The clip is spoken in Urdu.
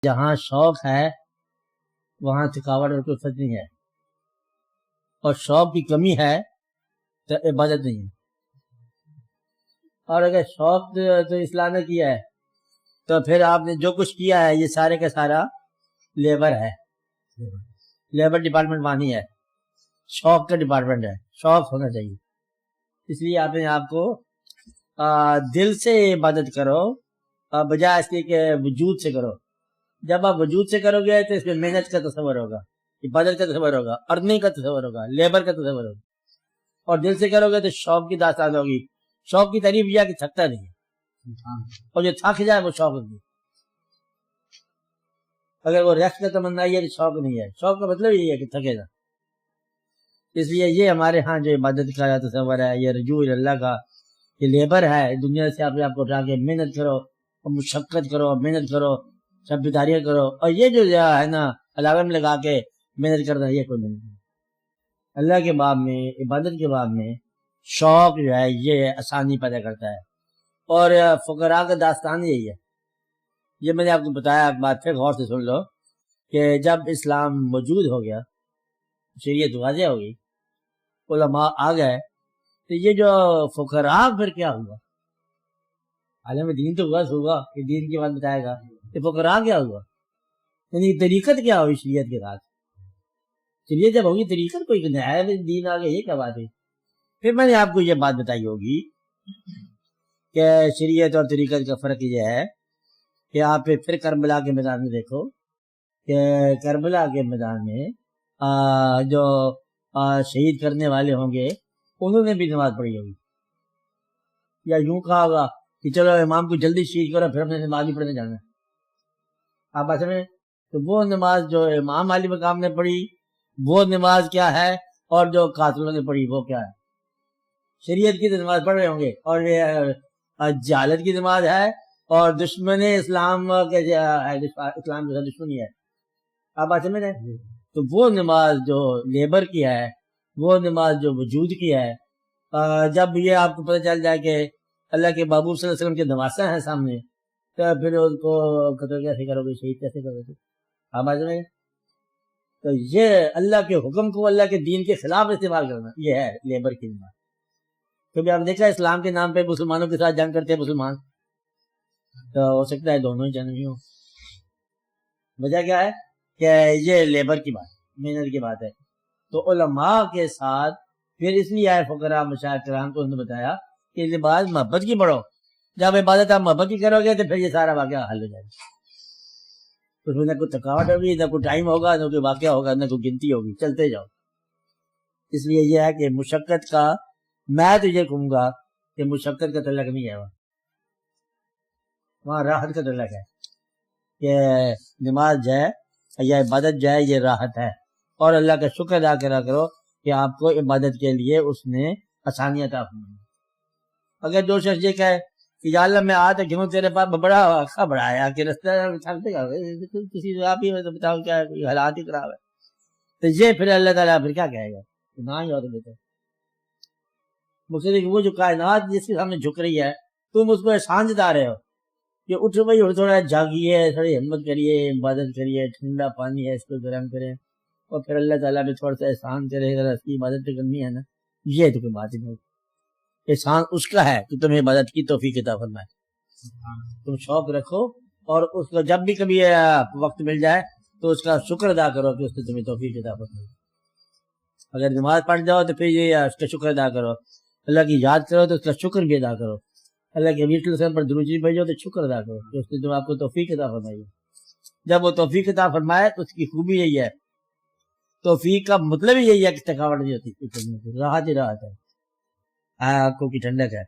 جہاں شوق ہے وہاں تھکاوٹ اور کلفت نہیں ہے، اور شوق کی کمی ہے تو عبادت نہیں ہے۔ اور اگر شوق تو اصلاح نے کیا ہے تو پھر آپ نے جو کچھ کیا ہے یہ سارے کا سارا لیبر ہے، لیبر ڈپارٹمنٹ وہاں نہیں ہے، شوق کا ڈپارٹمنٹ ہے۔ شوق ہونا چاہیے، اس لیے آپ نے آپ کو دل سے عبادت کرو بجائے اس کے وجود سے کرو۔ جب آپ وجود سے کرو گے تو اس میں محنت کا تصور ہوگا، عبادت کا تصور ہوگا، ارننگ کا تصور ہوگا، لیبر کا تصور ہوگا۔ اور دل سے کرو گے تو شوق کی داستان ہوگی۔ شوق کی تعریف یہ ہے کہ تھکتا نہیں ہے، اور جو تھک جائے وہ شوق ہوگی۔ اگر وہ ریسٹ کا تمنا یہ کہ شوق نہیں ہے، شوق کا مطلب یہی ہے کہ تھکے گا۔ اس لیے یہ ہمارے ہاں جو عبادت کا تصور ہے، یہ رجوع اللہ کا، یہ لیبر ہے۔ دنیا سے آپ کو اٹھا کے محنت کرو اور مشقت کرو، محنت کرو، سب بیداریاں کرو، اور یہ جو ہے نا الارم لگا کے محنت کرنا، یہ کوئی نہیں۔ اللہ کے باب میں، عبادت کے باب میں شوق جو ہے یہ آسانی پیدا کرتا ہے۔ اور فقراء کا داستان یہی ہے۔ یہ میں نے آپ کو بتایا، بات پھر غور سے سن لو کہ جب اسلام موجود ہو گیا، شریعت واضح ہو گئی، علماء آ گئے، تو یہ جو فقراء پھر کیا ہوا؟ عالم دین تو ہوا کہ دین کی بات بتائے گا، کہ فقراء کیا ہوا؟ یعنی طریقت کیا ہوئی شریعت کے ساتھ؟ شریعت جب ہوگی طریقت کوئی نیا دین آ گیا، یہ کیا بات ہے؟ پھر میں نے آپ کو یہ بات بتائی ہوگی کہ شریعت اور طریقت کا فرق یہ ہے کہ آپ پھر کربلا کے میدان میں دیکھو کہ کربلا کے میدان میں جو شہید کرنے والے ہوں گے انہوں نے بھی نماز پڑھی ہوگی، یا یوں کہا ہوگا کہ چلو امام کو جلدی شہید کرو پھر ہم نے نماز نہیں پڑھنے جانا ہے۔ آپ بات سمجھیں؟ تو وہ نماز جو امام علی مقام نے پڑھی وہ نماز کیا ہے، اور جو قاتلوں نے پڑھی وہ کیا ہے؟ شریعت کی تو نماز پڑھ رہے ہوں گے، اور یہ جہالت کی نماز ہے، اور دشمن اسلام کے اسلام جو دشمنی ہے۔ آپ بات سمجھ رہے ہیں؟ تو وہ نماز جو لیبر کی ہے، وہ نماز جو وجود کی ہے، جب یہ آپ کو پتہ چل جائے کہ اللہ کے محبوب صلی اللہ علیہ وسلم کے نواسہ ہیں سامنے، تو پھر اس کو قتل کیسے کرو گے، شہید کیسے کرو گے؟ آپ بات سمجھ رہے ہیں؟ تو یہ اللہ کے حکم کو اللہ کے دین کے خلاف استعمال کرنا، یہ ہے لیبر کی نماز۔ کبھی آپ دیکھا اسلام کے نام پہ مسلمانوں کے ساتھ جنگ کرتے ہیں مسلمان، تو ہو سکتا ہے دونوں ہی جنگی ہوں۔ وجہ کیا ہے کہ یہ لیبر کی بات، محنت کی بات ہے۔ تو علماء کے ساتھ پھر اس لیے آئے فقراء مشائخ کرام کو انہوں نے بتایا کہ لباس محبت کی پڑھو، جب عبادت آپ محبت کی کرو گے تو پھر یہ سارا واقعہ حل ہو جائے گا۔ اس میں نہ کوئی تھکاوٹ ہوگی، نہ کوئی ٹائم ہوگا، نہ کوئی واقعہ ہوگا، نہ کوئی گنتی ہوگی، چلتے جاؤ۔ اس لیے یہ ہے کہ مشقت کا، میں تو یہ کہوں گا کہ مشقت کا تعلق نہیں ہے، وہاں راحت کا تعلق ہے کہ نماز جو ہے یا عبادت جو ہے یہ راحت ہے، اور اللہ کا شکر ادا کرا کرو کہ آپ کو عبادت کے لیے اس نے آسانیاں عطا فرمائی۔ اگر جو شخص یہ کہے کہ یا اللہ میں آتا کیوں تیرے پاس بڑا اچھا بڑا ہے کہ رستہ تھکتے گا، کسی آپ ہی بتاؤ کیا حالات ہی خراب ہے، تو یہ پھر اللہ تعالیٰ پھر کیا کہے گا؟ نہ ہی اور بیٹا مقصد ہے کہ وہ جو کائنات جس کے سامنے جھک رہی ہے تم اس کو احسان جتا رہے ہو کہ اٹھو بھائی تھوڑا جاگیے، تھوڑی ہمت کریے، عبادت کریے، ٹھنڈا پانی ہے اس کو گرم کریں، اور پھر اللہ تعالیٰ بھی تھوڑا سا احسان کرے گا، اس کی عبادت تو کرنی ہے نا۔ یہ تو کوئی بات ہی نہیں، احسان اس کا ہے کہ تمہیں عبادت کی توفیق عطا فرمائے۔ تم شوق رکھو اور اس کو جب بھی کبھی وقت مل جائے تو اس کا شکر ادا کرو کہ اس نے تمہیں توفیق عطا فرمائے۔ اگر نماز پڑھ جاؤ تو پھر یہ اس کا شکر ادا کرو، اللہ کی یاد کرو تو اس کا شکر بھی ادا کرو، اللہ کے نبی صلی اللہ علیہ وسلم پر درود شریف بھیجو تو شکر ادا کرو کہ اس نے تم آپ کو توفیق عطا فرمائی۔ جب وہ توفیق عطا فرمائے تو اس کی خوبی یہی ہے، توفیق کا مطلب ہی یہی ہے کہ تھکاوٹ نہیں ہوتی، راحت ہی راحت ہے، آنکھوں کی ٹھنڈک ہے۔